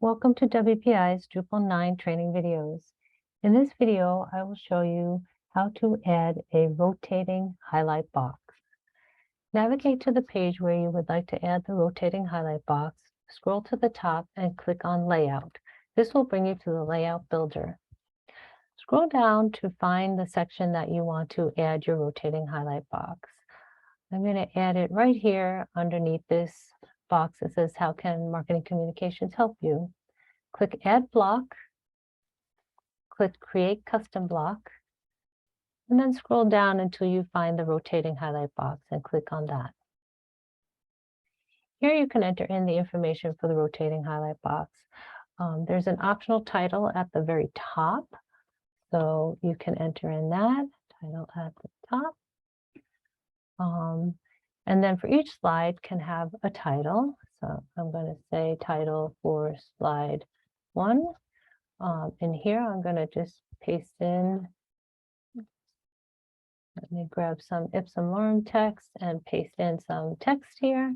Welcome to WPI's Drupal 9 training videos. In this video, I will show you how to add a rotating highlight box. Navigate to the page where you would like to add the rotating highlight box, scroll to the top and click on Layout. This will bring you to the Layout Builder. Scroll down to find the section that you want to add your rotating highlight box. I'm going to add it right here underneath this box that says, how can marketing communications help you? Click Add Block, click Create Custom Block, and then scroll down until you find the rotating highlight box and click on that. Here you can enter in the information for the rotating highlight box. There's an optional title at the very top, so you can enter in that title at the top. And then for each slide can have a title. So I'm going to say title for slide 1. And here I'm going to just paste in, let me grab some Ipsum Lorem text and paste in some text here.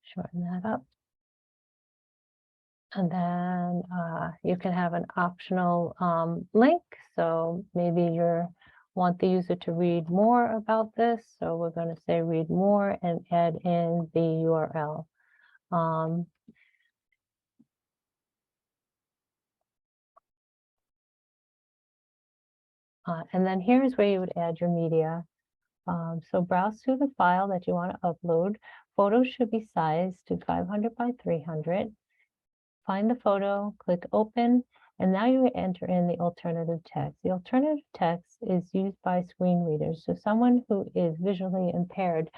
Shorten that up. And then you can have an optional link. So maybe you want the user to read more about this. So we're going to say read more and add in the URL. And then here's where you would add your media. So browse through the file that you want to upload. Photos should be sized to 500 by 300. Find the photo, click open, and now you enter in the alternative text. The alternative text is used by screen readers. So someone who is visually impaired,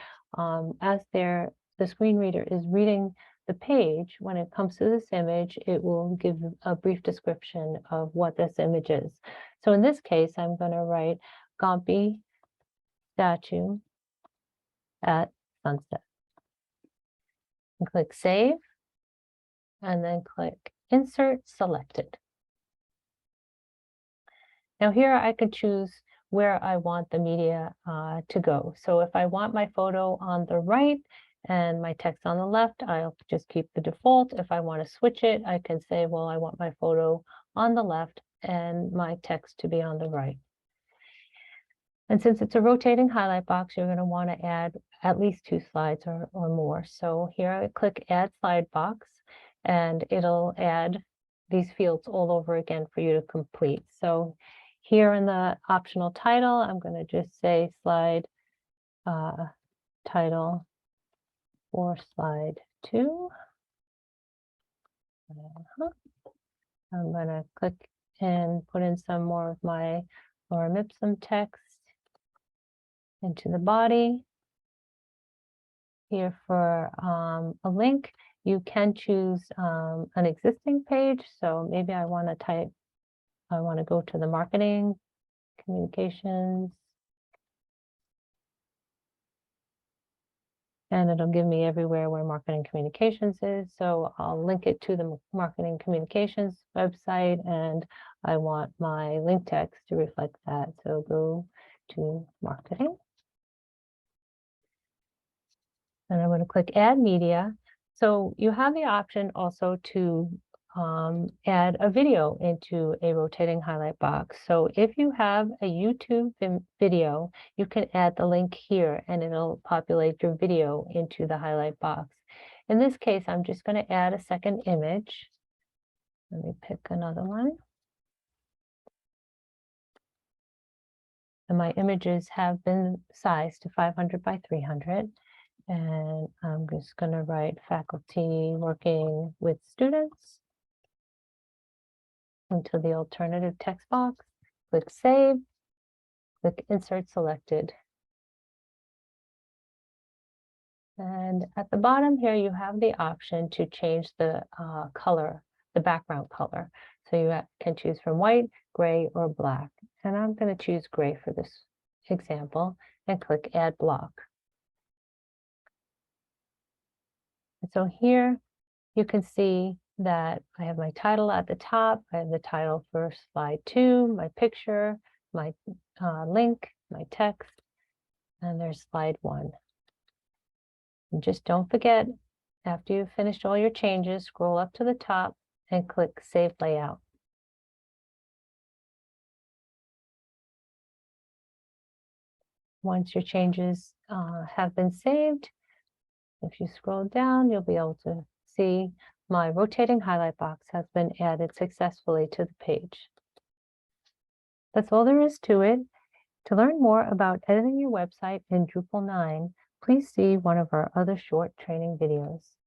as the screen reader is reading the page, when it comes to this image, it will give a brief description of what this image is. So in this case, I'm going to write Gompy statue at sunset. And click Save, and then click Insert Selected. Now here I could choose where I want the media to go. So if I want my photo on the right and my text on the left, I'll just keep the default. If I want to switch it, I can say, well, I want my photo on the left and my text to be on the right. And since it's a rotating highlight box, you're going to want to add at least 2 slides or more. So here I click Add Slide Box, and it'll add these fields all over again for you to complete. So here in the optional title, I'm going to just say slide title for slide 2. I'm going to click and put in some more of my Lorem Ipsum text into the body. Here for a link, you can choose an existing page. So maybe I want to go to the marketing communications. And it'll give me everywhere where marketing communications is. So I'll link it to the marketing communications website, and I want my link text to reflect that. So go to marketing. And I'm going to click Add Media. So you have the option also to add a video into a rotating highlight box. So if you have a YouTube video, you can add the link here and it'll populate your video into the highlight box. In this case, I'm just going to add a second image. Let me pick another one. And my images have been sized to 500 by 300. And I'm just going to write faculty working with students into the alternative text box. Click Save, click Insert Selected. And at the bottom here, you have the option to change the color, the background color. So you can choose from white, gray, or black. And I'm going to choose gray for this example and click Add Block. And so here you can see that I have my title at the top. I have the title for slide 2, my picture, my link, my text, and there's slide 1. And just don't forget After you've finished all your changes, scroll up to the top and click Save Layout. Once your changes have been saved, if you scroll down, you'll be able to see my rotating highlight box has been added successfully to the page. That's all there is to it. To learn more about editing your website in Drupal 9, please see one of our other short training videos.